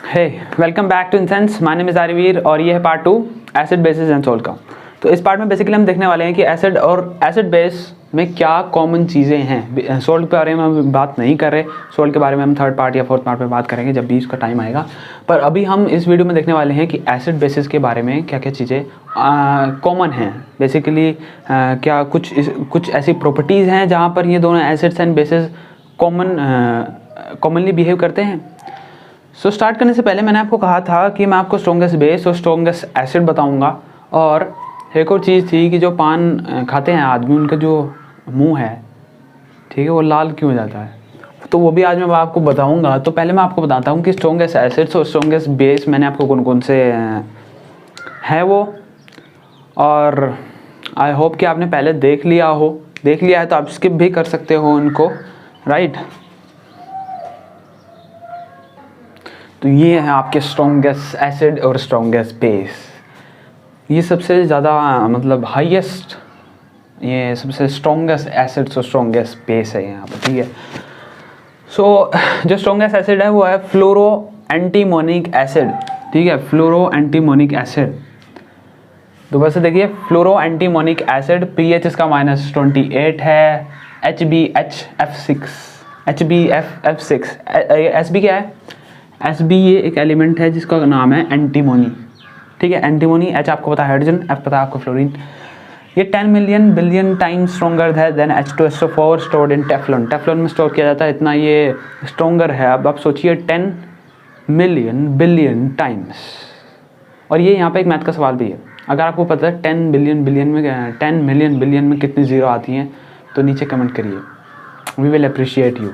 Hey welcome back to Insense. My name is Aarveer और ये है part 2 acid bases and salt का। तो इस पार्ट में बेसिकली हम देखने वाले हैं कि एसिड और एसिड बेस में क्या कॉमन चीज़ें हैं। सोल्ट के बारे में हम बात नहीं कर रहे, सोल्ट के बारे में हम थर्ड पार्ट या फोर्थ पार्ट में बात करेंगे जब भी उसका टाइम आएगा। पर अभी हम इस वीडियो में देखने वाले हैं कि एसिड बेसिस के बारे में क्या क्या चीज़ें कॉमन हैं। बेसिकली क्या कुछ ऐसी प्रॉपर्टीज़ हैं जहाँ पर ये दोनों acids and bases commonly behave करते हैं। स्टार्ट करने से पहले मैंने आपको कहा था कि मैं आपको स्ट्रॉन्गेस्ट बेस और स्ट्रॉन्गेस्ट एसिड बताऊंगा। और एक और चीज़ थी कि जो पान खाते हैं आदमी, उनका जो मुंह है, ठीक है, वो लाल क्यों हो जाता है, तो वो भी आज मैं आपको बताऊंगा। तो पहले मैं आपको बताता हूँ कि स्ट्रॉन्गेस्ट एसिड्स और स्ट्रॉन्गेस्ट बेस मैंने आपको कौन कौन से हैं वो। और आई होप कि आपने पहले देख लिया है तो आप स्किप भी कर सकते हो उनको, राइट। तो ये है आपके स्ट्रॉन्गेस्ट एसिड और स्ट्रॉन्गेस्ट बेस। ये सबसे ज़्यादा मतलब हाईएस्ट, ये सबसे स्ट्रॉन्गेस्ट एसिड्स और स्ट्रॉन्गेस्ट बेस है यहाँ पर, ठीक है। जो स्ट्रॉन्गेस्ट एसिड है वो है फ्लोरो एंटीमोनिक एसिड, ठीक है, फ्लोरो एंटीमोनिक एसिड। दोबारा से देखिए, फ्लोरो एंटीमोनिक एसिड, पीएच इसका -28 है, HbF6। Sb क्या है? Sb ये एक एलिमेंट है जिसका नाम है एंटीमोनी, ठीक है। एंटीमोनी, H आपको पता है हाइड्रोजन, F पता है आपको फ्लोरीन। ये 10 मिलियन बिलियन टाइम्स स्ट्रॉन्गर है than H2SO4 stored in Teflon. Teflon में स्टोर किया जाता है, इतना ये स्ट्रॉन्गर है। अब आप सोचिए 10 मिलियन बिलियन टाइम्स। और ये यहाँ पे एक मैथ का सवाल भी है। अगर आपको पता है 10 मिलियन बिलियन में कितनी ज़ीरो आती हैं तो नीचे कमेंट करिए, वी विल अप्रिशिएट यू,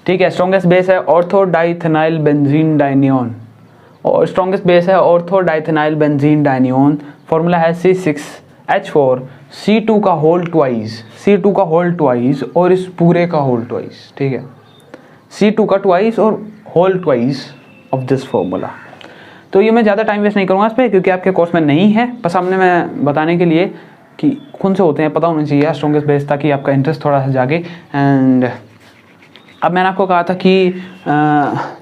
ठीक है। स्ट्रॉन्गेस्ट बेस है ऑर्थो डाइथेनाइल बेंजीन डाइनियोन, और स्ट्रॉन्गेस्ट बेस है ऑर्थो डाइथेनाइल बेंजीन डाइनियोन। फॉर्मूला है C6H4 C2 का होल ट्वाइस और इस पूरे का होल ट्वाइस, ठीक है। C2 का ट्वाइस और whole twice of this formula. तो ये मैं ज़्यादा टाइम वेस्ट नहीं करूँगा इस पर, क्योंकि आपके कोर्स में नहीं है। बस हमने मैं बताने के लिए कि कौन से होते हैं पता होना चाहिए स्ट्रॉन्गेस्ट बेस, ताकि आपका इंटरेस्ट थोड़ा सा जागे। एंड अब मैंने आपको कहा था कि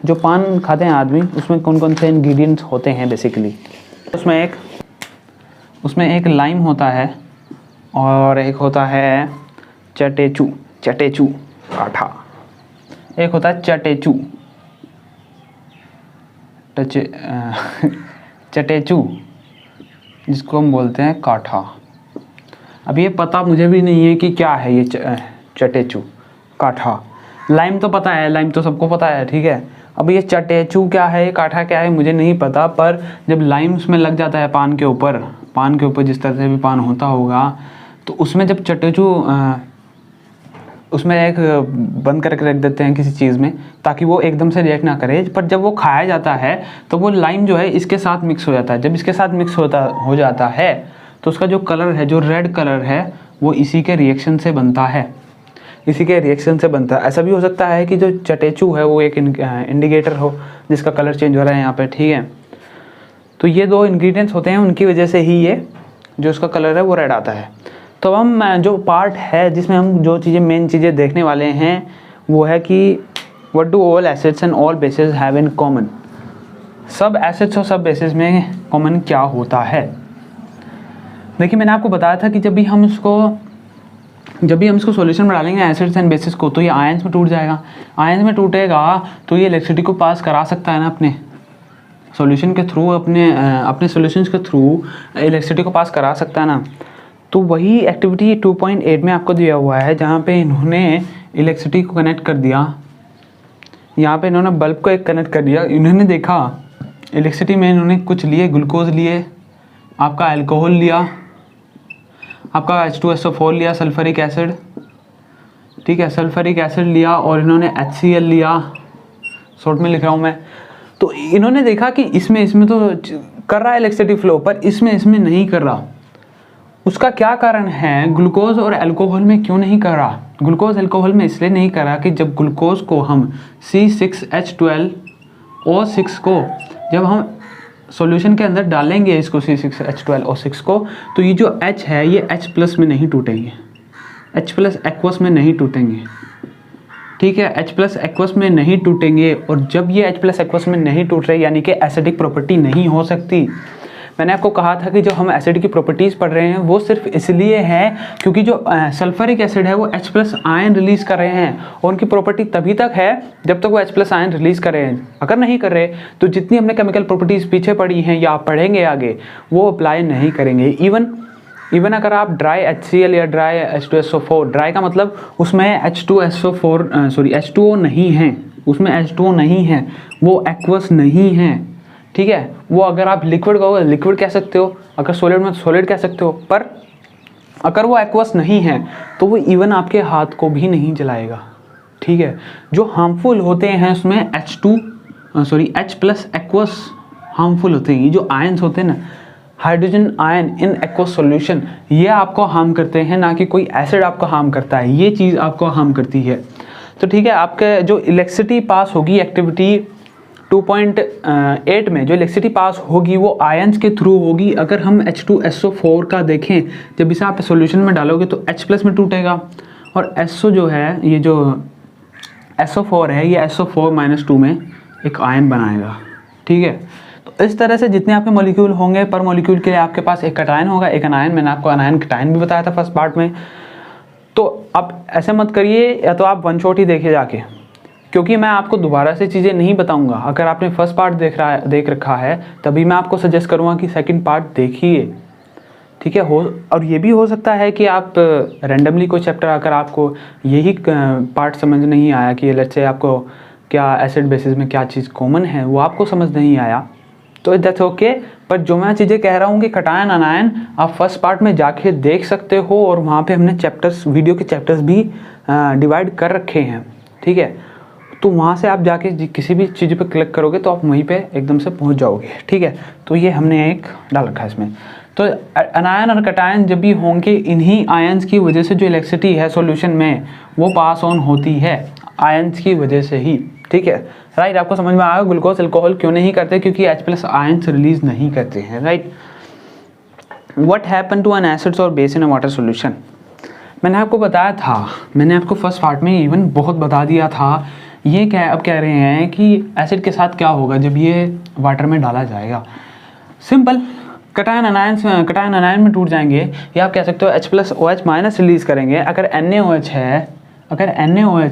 जो पान खाते हैं आदमी, उसमें कौन कौन से इंग्रेडिएंट्स होते हैं बेसिकली। उसमें एक लाइम होता है और एक होता है चटेचू काठा। एक होता है चटेचू जिसको हम बोलते हैं काठा। अब ये पता मुझे भी नहीं है कि क्या है ये चटेचू काठा। लाइम तो पता है, लाइम तो सबको पता है, ठीक है। अब ये चटेचू क्या है, काठा क्या है, मुझे नहीं पता। पर जब लाइम उसमें लग जाता है पान के ऊपर जिस तरह से भी पान होता होगा, तो उसमें जब चटेचू उसमें एक बंद करके रख देते हैं किसी चीज़ में, ताकि वो एकदम से रिएक्ट ना करे। पर जब वो खाया जाता है तो वो लाइम जो है इसके साथ मिक्स हो जाता है। जब इसके साथ मिक्स हो जाता है तो उसका जो कलर है, जो रेड कलर है, वो इसी के रिएक्शन से बनता है। ऐसा भी हो सकता है कि जो चटेचू है वो एक इंडिकेटर हो जिसका कलर चेंज हो रहा है यहाँ पे, ठीक है। तो ये दो इंग्रेडिएंट्स होते हैं, उनकी वजह से ही ये जो उसका कलर है वो रेड आता है। तो हम जो पार्ट है जिसमें हम जो मेन चीज़ें देखने वाले हैं वो है कि what do all acids and all basis have in common. सब एसिड्स और सब बेसिस में कॉमन क्या होता है। देखिए, मैंने आपको बताया था कि जब भी हम इसको सॉल्यूशन में डालेंगे एसिड्स एंड बेसिस को, तो ये आयंस में टूट जाएगा। आयंस में टूटेगा तो ये इलेक्ट्रिसिटी को पास करा सकता है ना अपने सॉल्यूशन के थ्रू, अपने सॉल्यूशंस के थ्रू इलेक्ट्रिसिटी को पास करा सकता है ना। तो वही एक्टिविटी 2.8 में आपको दिया हुआ है, जहाँ पे इन्होंने इलेक्ट्रिसिटी को कनेक्ट कर दिया। यहाँ पे इन्होंने बल्ब को एक कनेक्ट कर दिया। इन्होंने देखा इलेक्ट्रिसिटी में इन्होंने कुछ लिए, ग्लूकोज लिए, आपका अल्कोहल लिया, आपका H2SO4 लिया, सल्फरिक एसिड, ठीक है, सल्फरिक एसिड लिया, और इन्होंने HCl लिया, शॉर्ट में लिख रहा हूँ मैं। तो इन्होंने देखा कि इसमें तो कर रहा है इलेक्ट्रिसिटी फ्लो, पर इसमें नहीं कर रहा। उसका क्या कारण है? ग्लूकोज और अल्कोहल में क्यों नहीं कर रहा? ग्लूकोज अल्कोहल में इसलिए नहीं कर रहा कि जब ग्लूकोज को हम C6H12O6 को जब हम सॉल्यूशन के अंदर डालेंगे, इसको C6H12O6 को, तो ये जो H है ये H+ में नहीं टूटेंगे, H+ एक्वस में नहीं टूटेंगे, ठीक है, H प्लस एक्वस में नहीं टूटेंगे। और जब ये H प्लस एक्वस में नहीं टूट रहे यानी कि एसिडिक प्रॉपर्टी नहीं हो सकती। मैंने आपको कहा था कि जो हम एसिड की प्रॉपर्टीज़ पढ़ रहे हैं वो सिर्फ इसलिए है क्योंकि जो सल्फ्यूरिक एसिड है वो H प्लस आयन रिलीज़ कर रहे हैं, और उनकी प्रॉपर्टी तभी तक है जब तक वो H प्लस आयन रिलीज़ कर रहे हैं। अगर नहीं कर रहे तो जितनी हमने केमिकल प्रॉपर्टीज़ पीछे पढ़ी हैं या आप पढ़ेंगे आगे वो अप्लाई नहीं करेंगे। इवन अगर आप ड्राई HCl या ड्राई H2SO4, ड्राई का मतलब उसमें H2O नहीं है, उसमें H2O नहीं है, वो एक्वस नहीं है, ठीक है। वो अगर आप लिक्विड कहोगे लिक्विड कह सकते हो, अगर सॉलिड में सॉलिड कह सकते हो, पर अगर वो एक्वस नहीं है तो वो इवन आपके हाथ को भी नहीं जलाएगा, ठीक है। जो हार्मफुल होते हैं उसमें H प्लस एक्वस हार्मफुल होते हैं। ये जो आयंस होते हैं ना, हाइड्रोजन आयन इन एक्वस सॉल्यूशन, ये आपको हार्म करते हैं, ना कि कोई एसिड आपको हार्म करता है, ये चीज़ आपको हार्म करती है। तो ठीक है, आपके जो इलेक्ट्रिसिटी पास होगी एक्टिविटी 2.8 में जो इलेक्ट्रिसिटी पास होगी वो आयंस के थ्रू होगी। अगर हम H2SO4 का देखें, जब इसे आप सॉल्यूशन में डालोगे तो H प्लस में टूटेगा, और SO जो है, ये जो SO4 है, ये SO4-2 में एक आयन बनाएगा, ठीक है। तो इस तरह से जितने आपके मॉलिक्यूल होंगे, पर मॉलिक्यूल के लिए आपके पास एक कटायन होगा, एक अनायन। मैंने आपको अनायन कटायन भी बताया था फर्स्ट पार्ट में। तो आप ऐसे मत करिए, या तो आप वन शॉट ही देखिए जाके, क्योंकि मैं आपको दोबारा से चीज़ें नहीं बताऊंगा। अगर आपने फर्स्ट पार्ट देख रखा है तभी मैं आपको सजेस्ट करूंगा कि सेकंड पार्ट देखिए, ठीक है। और ये भी हो सकता है कि आप रैंडमली कोई चैप्टर, अगर आपको यही पार्ट समझ नहीं आया कि लेट्स से आपको क्या एसिड बेसिस में क्या चीज़ कॉमन है वो आपको समझ नहीं आया, तो दैट्स ओके। पर जो मैं चीज़ें कह रहा हूँ कि कटायन अनायन आप फर्स्ट पार्ट में जाके देख सकते हो, और वहाँ पे हमने चैप्टर्स, वीडियो के चैप्टर्स भी डिवाइड कर रखे हैं, ठीक है। तो वहाँ से आप जाके किसी भी चीज़ पे क्लिक करोगे तो आप वहीं पे एकदम से पहुँच जाओगे, ठीक है। तो ये हमने एक डाल रखा है इसमें। तो अनायन और कटायन जब भी होंगे, इन्हीं आयंस की वजह से जो इलेक्ट्रिसिटी है सॉल्यूशन में वो पास ऑन होती है, आयंस की वजह से ही, ठीक है। राइट, आपको समझ में आया ग्लूकोज अल्कोहल क्यों नहीं करते, क्योंकि H प्लस आयंस रिलीज नहीं करते हैं, right. What happen to an acids और base in a water solution, मैंने आपको बताया था, मैंने आपको फर्स्ट पार्ट में इवन बहुत बता दिया था। ये क्या अब कह रहे हैं कि एसिड के साथ क्या होगा जब ये वाटर में डाला जाएगा। सिंपल, कटायन अनायन में टूट जाएंगे, या आप कह सकते हो H plus OH minus release करेंगे। अगर NaOH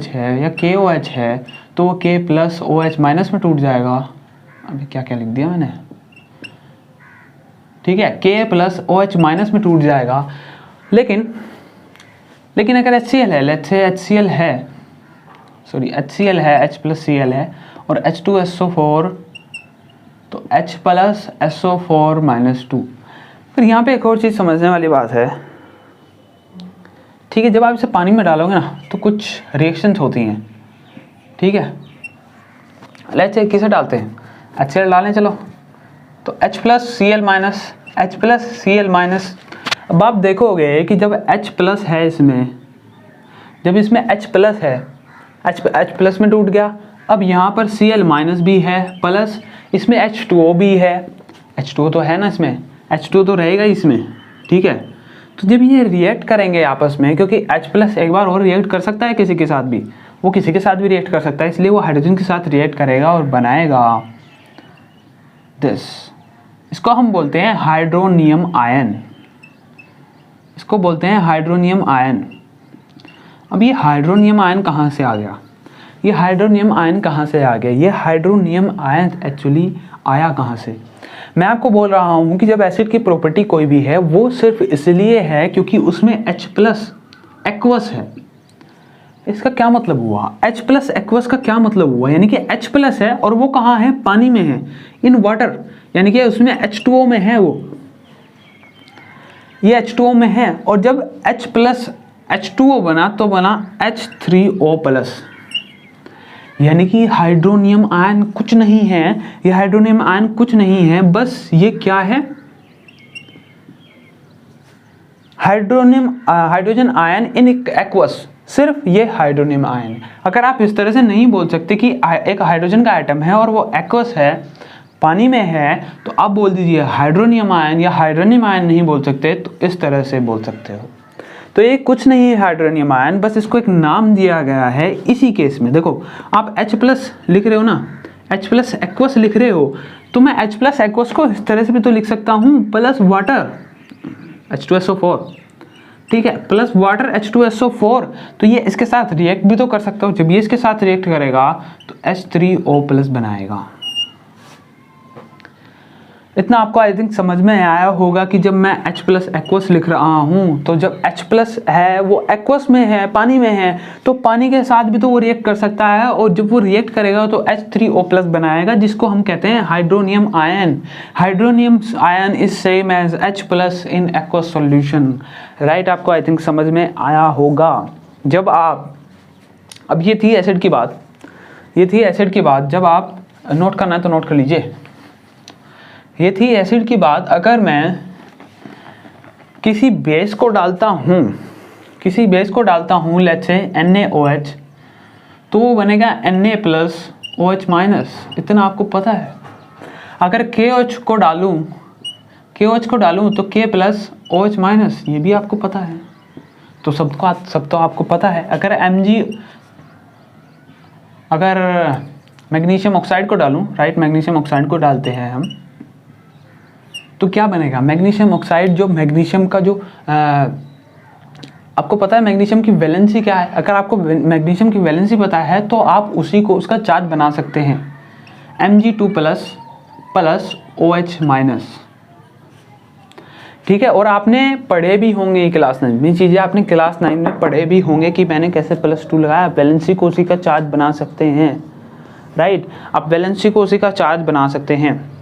है या KOH है तो वो K प्लस OH माइनस में टूट जाएगा। अभी क्या लिख दिया मैंने, ठीक है, K प्लस OH माइनस में टूट जाएगा। लेकिन अगर HCl है, लेट्स से HCl है, H प्लस Cl है, और H2SO4, तो H प्लस SO4-2। फिर यहाँ पे एक और चीज़ समझने वाली बात है, ठीक है। जब आप इसे पानी में डालोगे ना तो कुछ रिएक्शंस होती हैं, ठीक है। लेट्स से किसे डालते हैं, HCl डालें, चलो, तो H प्लस Cl माइनस। अब आप देखोगे कि जब H प्लस है इसमें, जब इसमें H प्लस है, H प्लस में टूट गया। अब यहाँ पर Cl माइनस भी है, प्लस इसमें H2O भी है, H2O तो है ना इसमें, H2O तो रहेगा इसमें, ठीक है। तो जब ये रिएक्ट करेंगे आपस में, क्योंकि H प्लस एक बार और रिएक्ट कर सकता है किसी के साथ भी, वो किसी के साथ भी रिएक्ट कर सकता है, इसलिए वो हाइड्रोजन के साथ रिएक्ट करेगा और बनाएगा दिस। इसको हम बोलते हैं हाइड्रोनियम आयन, इसको बोलते हैं हाइड्रोनियम आयन। अब ये हाइड्रोनियम आयन कहाँ से आ गया, ये हाइड्रोनियम आयन एक्चुअली आया कहाँ से। मैं आपको बोल रहा हूँ कि जब एसिड की प्रॉपर्टी कोई भी है वो सिर्फ इसलिए है क्योंकि उसमें H प्लस एक्वस है। इसका क्या मतलब हुआ, H प्लस एक्वस का क्या मतलब हुआ, यानी कि H प्लस है और वो कहाँ है, पानी में है, इन वाटर, यानी कि उसमें H2O में है, वो ये H2O में है। और जब H प्लस H2O बना तो बना H3O प्लस, यानी कि हाइड्रोनियम आयन कुछ नहीं है, ये हाइड्रोनियम आयन कुछ नहीं है, बस ये क्या है, हाइड्रोजन आयन इन एक्वस, सिर्फ ये हाइड्रोनियम आयन। अगर आप इस तरह से नहीं बोल सकते कि एक हाइड्रोजन का एटम है और वो एक्वस है, पानी में है, तो आप बोल दीजिए हाइड्रोनियम आयन, या हाइड्रोनियम आयन नहीं बोल सकते तो इस तरह से बोल सकते हो, तो ये कुछ नहीं है हाइड्रोनियम आयन, बस इसको एक नाम दिया गया है। इसी केस में देखो आप H+ लिख रहे हो ना, H+ एक्वस लिख रहे हो, तो मैं H+ एक्वस को इस तरह से भी तो लिख सकता हूँ, प्लस वाटर H2SO4, ठीक है, प्लस वाटर H2SO4। तो ये इसके साथ रिएक्ट भी तो कर सकता हूँ, जब ये इसके साथ रिएक्ट करेगा तो H3O+ बनाएगा। इतना आपको आई थिंक समझ में आया होगा कि जब मैं H+ एक्वस लिख रहा हूँ, तो जब H+ है वो एक्वस में है, पानी में है, तो पानी के साथ भी तो वो रिएक्ट कर सकता है, और जब वो रिएक्ट करेगा तो H3O+ बनाएगा, जिसको हम कहते हैं hydronium ion. Hydronium ion is same as H+ in aqueous solution, right. आपको आई थिंक समझ में आया होगा। जब आप, अब ये थी एसिड की बात, ये थी एसिड की बात। जब आप नोट करना है तो नोट कर लीजिए, ये थी एसिड की बात। अगर मैं किसी बेस को डालता हूँ, किसी बेस को डालता हूँ, लेट्स से NaOH, तो वो बनेगा Na+OH-, इतना आपको पता है। अगर KOH को डालूँ, KOH को डालूँ तो K+OH-, ये भी आपको पता है। तो सब तो आपको पता है। अगर मैग्नीशियम ऑक्साइड को डालूँ, राइट, मैग्नीशियम ऑक्साइड को डालते हैं हम, तो क्या बनेगा? मैग्नीशियम ऑक्साइड, जो मैग्नीशियम का जो आपको पता है मैग्नीशियम की वैलेंसी क्या है। अगर आपको मैग्नीशियम की वैलेंसी पता है तो आप उसी को, उसका चार्ज बना सकते हैं, Mg2+ OH-, ठीक है। और आपने पढ़े भी होंगे क्लास 9 में, चीज़ें आपने क्लास 9 में पढ़े भी होंगे कि मैंने कैसे +2 लगाया, वैलेंसी को उसी का चार्ज बना सकते हैं, राइट। आप वैलेंसी को उसी का चार्ज बना सकते हैं,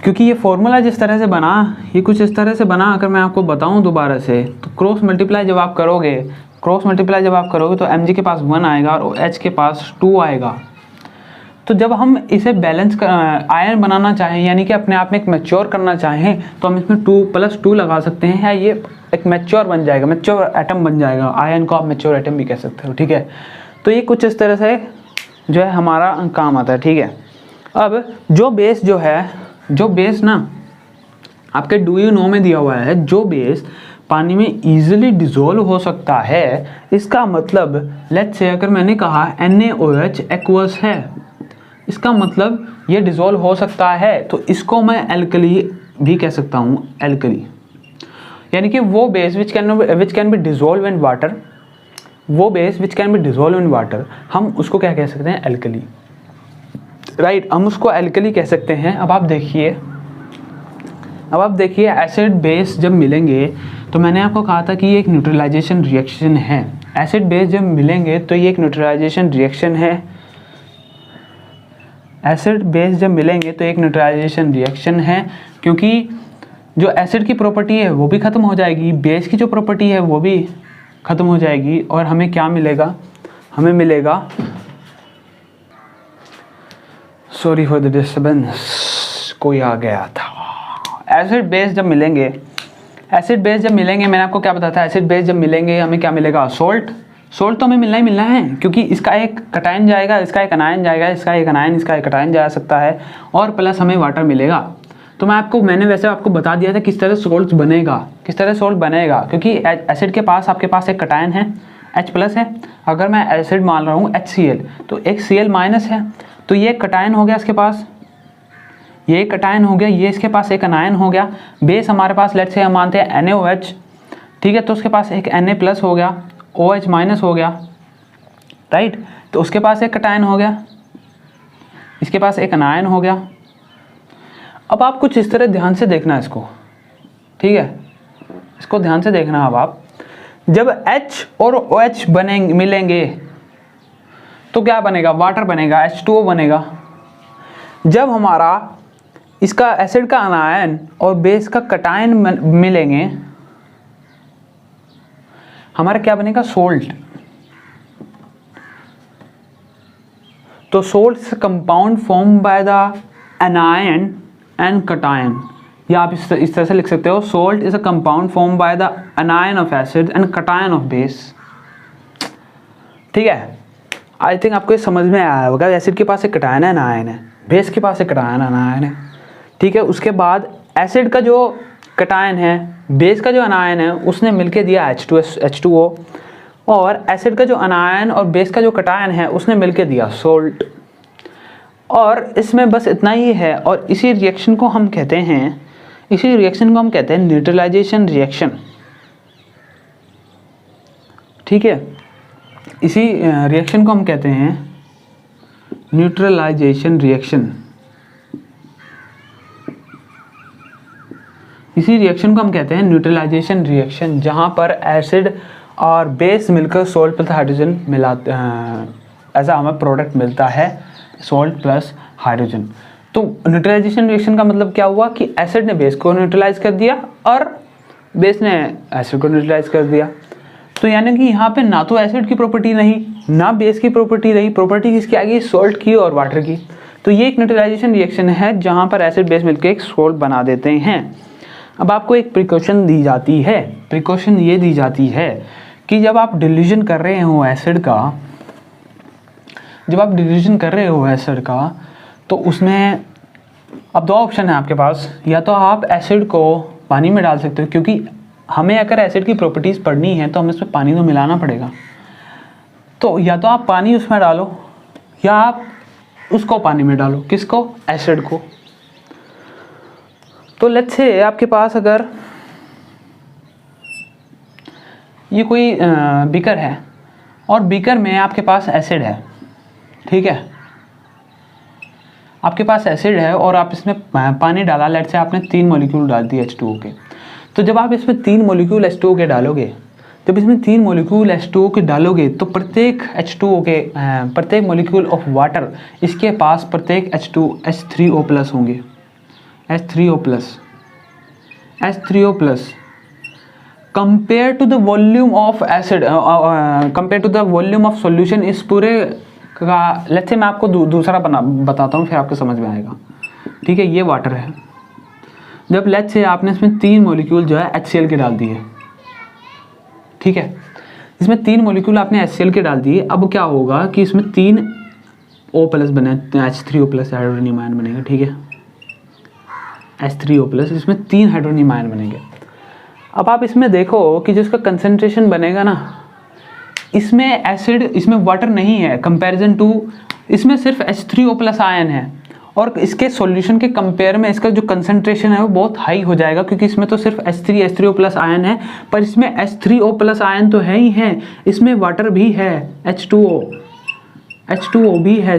क्योंकि ये फॉर्मूला जिस तरह से बना, ये कुछ इस तरह से बना। अगर मैं आपको बताऊं दोबारा से, तो क्रॉस मल्टीप्लाई जब आप करोगे तो Mg के पास 1 आएगा और H के पास 2 आएगा। तो जब हम इसे बैलेंस आयन बनाना चाहें, यानी कि अपने आप में एक मैच्योर करना चाहें, तो हम इसमें 2+2 लगा सकते हैं, या ये एक मैच्योर बन जाएगा, मैच्योर एटम बन जाएगा। आयन को आप मैच्योर एटम भी कह सकते हो, ठीक है। तो ये कुछ इस तरह से जो है हमारा काम आता है, ठीक है। अब जो बेस ना आपके डू यू नो में दिया हुआ है, जो बेस पानी में इजीली डिसॉल्व हो सकता है, इसका मतलब लेट्स से अगर मैंने कहा NaOH एक्वस है, इसका मतलब ये डिसॉल्व हो सकता है, तो इसको मैं एल्कली भी कह सकता हूँ, एल्कली, यानी कि वो base which can be dissolve in water, वो base which can be dissolve in water, हम उसको क्या कह सकते हैं? एल्कली, राइट, हम उसको एल्कली कह सकते हैं। अब आप देखिए एसिड बेस जब मिलेंगे, तो मैंने आपको कहा था कि ये एक न्यूट्रलाइजेशन रिएक्शन है। एसिड बेस जब मिलेंगे तो ये एक न्यूट्रलाइजेशन रिएक्शन है। एसिड बेस जब मिलेंगे तो एक न्यूट्रलाइजेशन रिएक्शन है, क्योंकि जो एसिड की प्रॉपर्टी है वो भी ख़त्म हो जाएगी, बेस की जो प्रॉपर्टी है वो भी ख़त्म हो जाएगी, और हमें क्या मिलेगा? हमें मिलेगा, सॉरी फॉर द डिस्टर्बेंस, कोई आ गया था। एसिड बेस जब मिलेंगे, मैंने आपको क्या बताया था? एसिड बेस जब मिलेंगे हमें क्या मिलेगा? सोल्ट तो हमें मिलना ही मिलना है, क्योंकि इसका एक कटायन जाएगा, इसका एक अनायन जाएगा, इसका एक कटायन जा सकता है, और प्लस हमें वाटर मिलेगा। तो मैंने वैसे आपको बता दिया था किस तरह सोल्ट बनेगा, क्योंकि एसिड के पास आपके पास एक कटायन है, H+ है। अगर मैं एसिड मान रहा हूँ HCl, तो एक Cl- है, तो ये कटायन हो गया इसके पास, ये कटायन हो गया, ये इसके पास एक अनायन हो गया। बेस हमारे पास लेट्स से हम मानते हैं NaOH, ठीक है, तो उसके पास एक Na+ हो गया, OH- हो गया, राइट, तो उसके पास एक कटायन हो गया, इसके पास एक अनायन हो गया। अब आप कुछ इस तरह ध्यान से देखना इसको, ठीक है, इसको ध्यान से देखना। अब आप जब H और OH मिलेंगे तो क्या बनेगा? वाटर बनेगा, H2O बनेगा। जब हमारा इसका एसिड का अनायन और बेस का कटायन मिलेंगे, हमारा क्या बनेगा? सोल्ट। तो salt is compound form by the अनायन and cation, या आप इस तरह से लिख सकते हो, salt is a compound form by the अनायन of acid and cation of base, ठीक है। आई थिंक आपको ये समझ में आया होगा। एसिड के पास एक कटायन है, बेस के पास एक कटायन है, ठीक है। उसके बाद एसिड का जो कटायन है, बेस का जो अनायन है उसने मिलके दिया H2O, और एसिड का जो अनायन और बेस का जो कटायन है उसने मिलके दिया सोल्ट। और इसमें बस इतना ही है। और इसी रिएक्शन को हम कहते हैं न्यूट्रलाइजेशन रिएक्शन। ठीक है, इसी रिएक्शन को हम कहते हैं न्यूट्रलाइजेशन रिएक्शन। इसी रिएक्शन को हम कहते हैं न्यूट्रलाइजेशन रिएक्शन, जहाँ पर एसिड और बेस मिलकर सोल्ट प्लस हाइड्रोजन मिलाते ऐसा हमें प्रोडक्ट मिलता है, सोल्ट प्लस हाइड्रोजन। तो न्यूट्रलाइजेशन रिएक्शन का मतलब क्या हुआ कि एसिड ने बेस को न्यूट्रलाइज कर दिया और बेस ने एसिड को न्यूट्रलाइज कर दिया। तो यानी कि यहाँ पे ना तो एसिड की प्रॉपर्टी रही ना बेस की प्रॉपर्टी रही, प्रॉपर्टी किसकी आ गई, सोल्ट की और वाटर की। तो ये एक न्यूट्रलाइजेशन रिएक्शन है जहाँ पर एसिड बेस मिलकर एक सोल्ट बना देते हैं। अब आपको एक प्रिकॉशन दी जाती है, प्रिकॉशन ये दी जाती है कि जब आप डिल्यूजन कर रहे हो एसिड का, तो उसमें अब दो ऑप्शन है आपके पास। या तो आप एसिड को पानी में डाल सकते हो, क्योंकि हमें अगर एसिड की प्रॉपर्टीज़ पढ़नी है तो हमें इसमें पानी तो मिलाना पड़ेगा। तो या तो आप पानी उसमें डालो या आप उसको पानी में डालो। किसको, एसिड को। तो लेट्स से आपके पास अगर ये कोई बीकर है और बीकर में आपके पास एसिड है, ठीक है, आपके पास एसिड है और आप इसमें पानी डाला, लेट्स से आपने 3 मॉलिक्यूल डाल दिए H2O के। तो जब आप इसमें 3 मॉलिक्यूल H2O के डालोगे, तो प्रत्येक H2O के प्रत्येक मॉलिक्यूल ऑफ वाटर इसके पास प्रत्येक H3O प्लस होंगे, H3O plus compare to the volume of acid, compare to the volume of solution. इस पूरे का लेट्स से मैं आपको दूसरा बताता हूँ, फिर आपको समझ में आएगा। ठीक है, ये वाटर है। जब लेट्स से आपने इसमें 3 मॉलिक्यूल जो है HCl के डाल दिए, ठीक है, इसमें 3 मॉलिक्यूल आपने HCl के डाल दिए। अब क्या होगा कि इसमें 3 O प्लस बने, H3O प्लस हाइड्रोनियम आयन बनेगा। ठीक है, H3O प्लस, इसमें 3 हाइड्रोनियम आयन बनेंगे। अब आप इसमें देखो कि जो इसका कंसंट्रेशन बनेगा ना, इसमें एसिड, इसमें वाटर नहीं है कंपैरिजन टू, इसमें सिर्फ H3O प्लस आयन है। और इसके सॉल्यूशन के कंपेयर में इसका जो कंसंट्रेशन है वो बहुत हाई हो जाएगा, क्योंकि इसमें तो सिर्फ H3O प्लस आयन है, पर इसमें H3O प्लस आयन तो है ही है, इसमें वाटर भी है, H2O भी है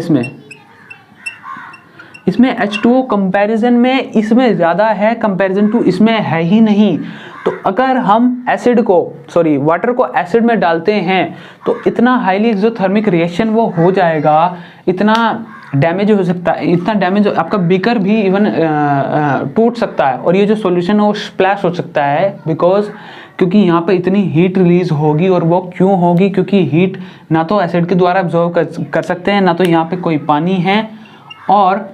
इसमें H2O कंपैरिजन में इसमें ज़्यादा है, कंपैरिजन टू इसमें है ही नहीं। तो अगर हम वाटर को एसिड में डालते हैं तो इतना हाईली एक्सोथर्मिक रिएक्शन वो हो जाएगा, इतना डैमेज हो सकता है, इतना डैमेज आपका बीकर भी इवन टूट सकता है, और ये जो सॉल्यूशन है वो स्प्लैश हो सकता है, क्योंकि यहाँ पे इतनी हीट रिलीज होगी। और वो क्यों होगी, क्योंकि हीट ना तो एसिड के द्वारा एब्जॉर्ब कर सकते हैं, ना तो यहाँ पे कोई पानी है, और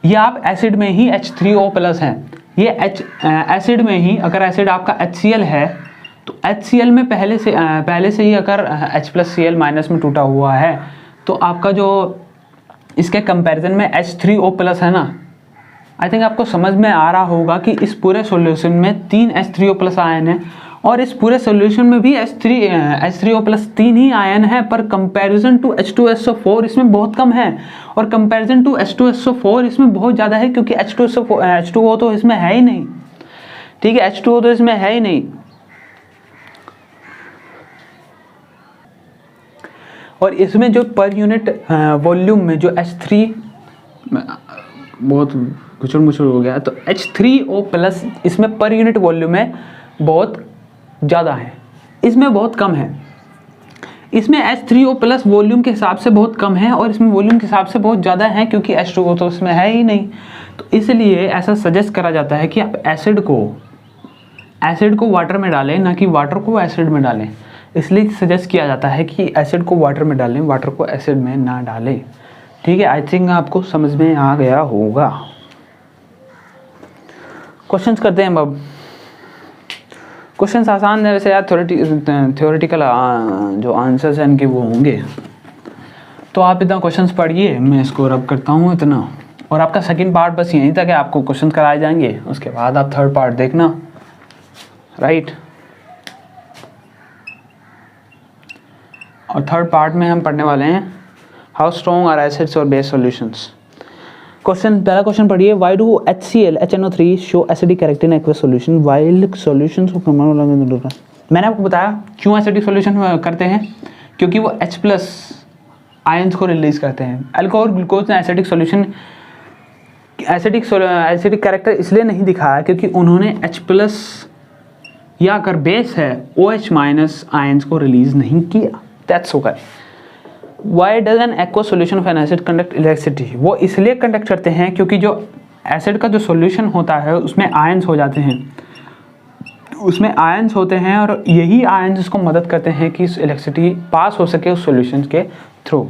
ये आप एसिड में ही H3O प्लस है, ये एसिड में ही, अगर एसिड आपका HCl है तो HCl में पहले से ही अगर H प्लस Cl माइनस में टूटा हुआ है, तो आपका जो इसके कंपैरिजन में H3O प्लस है ना, आई थिंक आपको समझ में आ रहा होगा कि इस पूरे सॉल्यूशन में 3 H3O प्लस आयन है, और इस पूरे सॉल्यूशन में भी H3O प्लस 3 ही आयन है, पर कंपैरिजन टू H2SO4 इसमें बहुत कम है, और कंपैरिजन टू H2SO4 इसमें बहुत ज़्यादा है, क्योंकि H2O तो इसमें है ही नहीं। ठीक है, H2O तो इसमें है ही नहीं। और इसमें जो पर यूनिट वॉल्यूम में जो H3, बहुत गुचड़ मुचड़ हो गया, तो H3O प्लस इसमें पर यूनिट वॉल्यूम में बहुत ज़्यादा है, इसमें बहुत कम है। इसमें H3O प्लस वॉल्यूम के हिसाब से बहुत कम है, और इसमें वॉल्यूम के हिसाब से बहुत ज़्यादा है, क्योंकि H2O तो इसमें है ही नहीं। तो इसलिए ऐसा सजेस्ट करा जाता है कि आप एसिड को वाटर में डालें, ना कि वाटर को एसिड में डालें। इसलिए सजेस्ट किया जाता है कि एसिड को वाटर में डालें, वाटर को एसिड में ना डालें। ठीक है, आई थिंक आपको समझ में आ गया होगा। क्वेश्चंस करते हैं अब। क्वेश्चंस आसान है वैसे यार, थ्योरेटिकल जो आंसर्स हैं इनके वो होंगे, तो आप इतना क्वेश्चंस पढ़िए, मैं इसको रब करता हूँ इतना, और आपका सेकंड पार्ट बस यहीं तक है, आपको क्वेश्चन कराए जाएंगे, उसके बाद आप थर्ड पार्ट देखना, राइट। और थर्ड पार्ट में हम पढ़ने वाले हैं हाउ स्ट्रॉन्ग आर एसिड्स और बेस सॉल्यूशंस। पहला क्वेश्चन पढ़िए, why do HCl HNO3 show acidic character in aqueous solution while solutions. मैंने आपको बताया क्यों एसिडिक सॉल्यूशन करते हैं, क्योंकि वो H+ आयंस को रिलीज करते हैं। अल्कोहल ग्लूकोज ने एसिडिक सॉल्यूशन एसिडिक कैरेक्टर इसलिए नहीं दिखाया क्योंकि उन्होंने H+ या अगर बेस है OH- आयंस को रिलीज नहीं किया। That's okay. Why does an aqueous solution of an acid conduct electricity? वो इसलिए कंडक्ट करते हैं क्योंकि जो एसिड का जो सॉल्यूशन होता है उसमें आयंस हो जाते हैं, उसमें आयंस होते हैं और यही आयंस उसको मदद करते हैं कि इलेक्ट्रिसिटी पास हो सके उस सॉल्यूशन के through.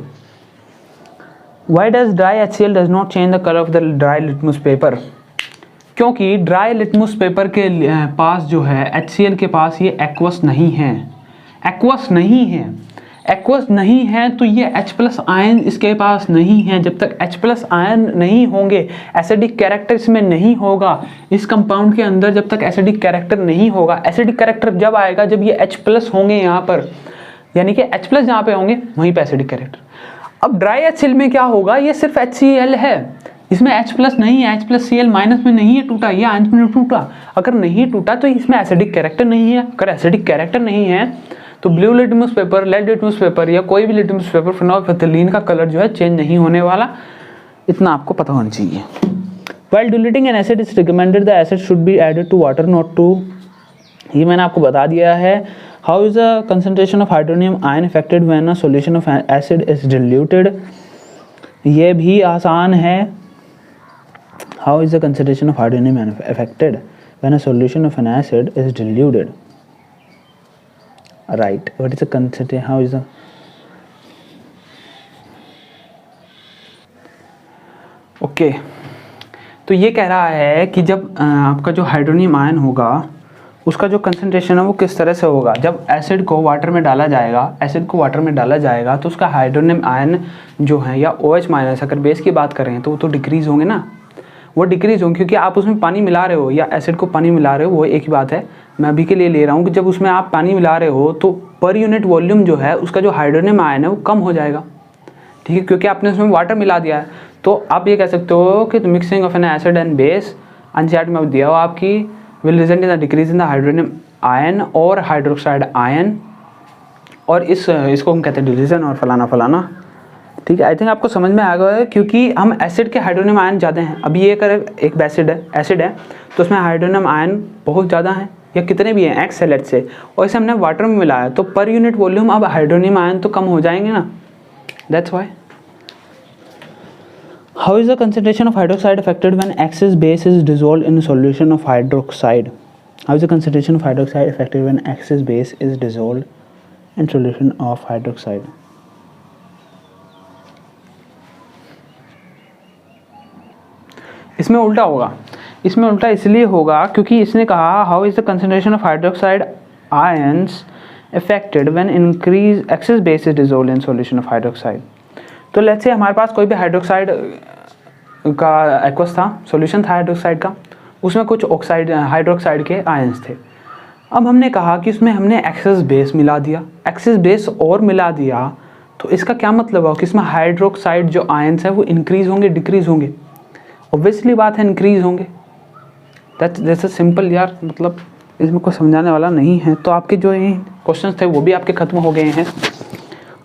Why does dry HCl does not change the color of the dry litmus paper? क्योंकि ड्राई लिटमस पेपर के पास जो है HCl के पास ये एक्वस नहीं है, एक्वस नहीं है, एक्वस नहीं है तो ये H+ आयन इसके पास नहीं है। जब तक H+ आयन नहीं होंगे, एसिडिक कैरेक्टर इसमें नहीं होगा, इस कंपाउंड के अंदर जब तक एसिडिक कैरेक्टर नहीं होगा, एसिडिक कैरेक्टर जब आएगा जब ये H+ होंगे यहाँ पर, यानी कि H+ जहाँ पे होंगे वहीं पे एसिडिक कैरेक्टर। अब ड्राई HCl में क्या होगा, ये सिर्फ HCl है, इसमें H+ नहीं है, H+Cl माइनस में नहीं है टूटा, ये आयंस में टूटा। अगर नहीं टूटा तो इसमें एसिडिक कैरेक्टर नहीं है। अगर एसिडिक कैरेक्टर नहीं है तो blue litmus paper, red litmus paper या कोई भी लिटमस पेपर फेनोल्फथलीन का कलर जो है चेंज नहीं होने वाला, इतना आपको पता होना चाहिए। While diluting an acid is recommended the acid should be added to water not to, ये मैंने आपको बता दिया है। How is the concentration of hydronium ion affected when a solution of acid is diluted? ये भी आसान है। How is the concentration of hydronium ion affected when a solution of an acid is diluted? Right. What is the concentration? How is the okay तो ये कह रहा है कि जब आपका जो हाइड्रोनियम आयन होगा उसका जो कंसंट्रेशन है वो किस तरह से होगा। जब एसिड को वाटर में डाला जाएगा, तो उसका हाइड्रोनियम आयन जो है या OH- अगर बेस की बात करें तो वो तो डिक्रीज होंगे ना, वो डिक्रीज होंगे क्योंकि आप उसमें पानी मिला रहे हो या एसिड को पानी मिला रहे हो, वो एक ही बात है। मैं अभी के लिए ले रहा हूँ कि जब उसमें आप पानी मिला रहे हो तो पर यूनिट वॉल्यूम जो है उसका जो हाइड्रोनियम आयन है वो कम हो जाएगा, ठीक है, क्योंकि आपने उसमें वाटर मिला दिया है। तो आप ये कह सकते हो कि mixing of N acid and base NCERT में दिया हो आपकी will result in the decrease in the hydronium ion और हाइड्रोक्साइड आयन, और इसको हम कहते हैं डिलीजन और फलाना, ठीक है। आई थिंक आपको समझ में आ गया है क्योंकि हम एसिड के हाइड्रोनियम आयन ज़्यादा हैं। अभी ये अगर एक एसिड है तो उसमें हाइड्रोनियम आयन बहुत ज़्यादा है या कितने भी हैं एक्स लेट से, और इसे हमने वाटर में मिलाया तो पर यूनिट वॉल्यूम अब हाइड्रोनियम आयन तो कम हो जाएंगे ना, that's why. How is the concentration of hydroxide affected when excess base is dissolved in a solution of hydroxide? How is the concentration of hydroxide affected when excess base is dissolved in solution of hydroxide? इसमें उल्टा होगा, इसमें उल्टा इसलिए होगा क्योंकि इसने कहा how is the concentration of hydroxide ions affected when increase excess base is dissolved in solution of hydroxide. तो लेट्स से हमारे पास कोई भी हाइड्रोक्साइड का एक्वस था, सॉल्यूशन था हाइड्रोक्साइड का, उसमें कुछ ऑक्साइड हाइड्रोक्साइड के आयंस थे। अब हमने कहा कि उसमें हमने एक्सेस बेस मिला दिया, एक्सेस बेस और मिला दिया, तो इसका क्या मतलब है कि इसमें हाइड्रोक्साइड जो आयंस है वो इंक्रीज होंगे डिक्रीज होंगे? ऑब्वियसली बात है इंक्रीज होंगे। दैट्स सिंपल यार, मतलब इसमें कोई समझाने वाला नहीं है। तो आपके जो ये क्वेश्चंस थे वो भी आपके ख़त्म हो गए हैं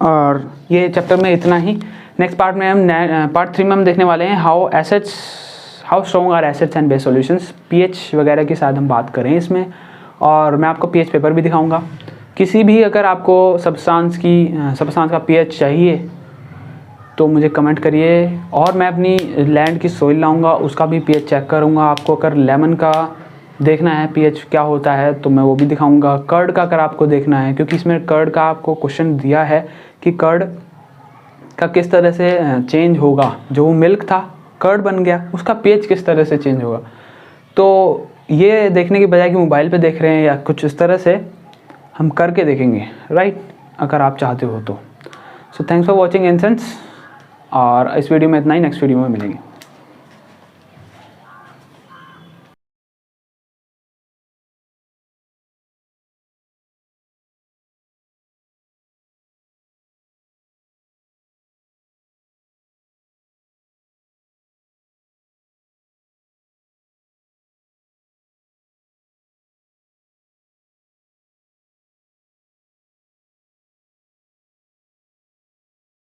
और ये चैप्टर में इतना ही। नेक्स्ट पार्ट में हम पार्ट 3 में हम देखने वाले हैं how strong are acids and base solutions, pH वगैरह की शायद हम बात करें इसमें, और मैं आपको पीएच पेपर भी दिखाऊंगा। किसी भी अगर आपको सब्सटेंस का पीएच चाहिए तो मुझे कमेंट करिए, और मैं अपनी लैंड की सोइल लाऊंगा, उसका भी पीएच चेक करूंगा। आपको अगर लेमन का देखना है पीएच क्या होता है तो मैं वो भी दिखाऊंगा। कर्ड का अगर आपको देखना है, क्योंकि इसमें कर्ड का आपको क्वेश्चन दिया है कि कर्ड का किस तरह से चेंज होगा, जो मिल्क था कर्ड बन गया, उसका पीएच किस तरह से चेंज होगा। तो ये देखने की बजाय कि मोबाइल पे देख रहे हैं या कुछ इस तरह से, हम करके देखेंगे, राइट, अगर आप चाहते हो तो। सो थैंक्स फॉर वॉचिंग एंसेंस, और इस वीडियो में इतना ही, नेक्स्ट वीडियो में मिलेंगे।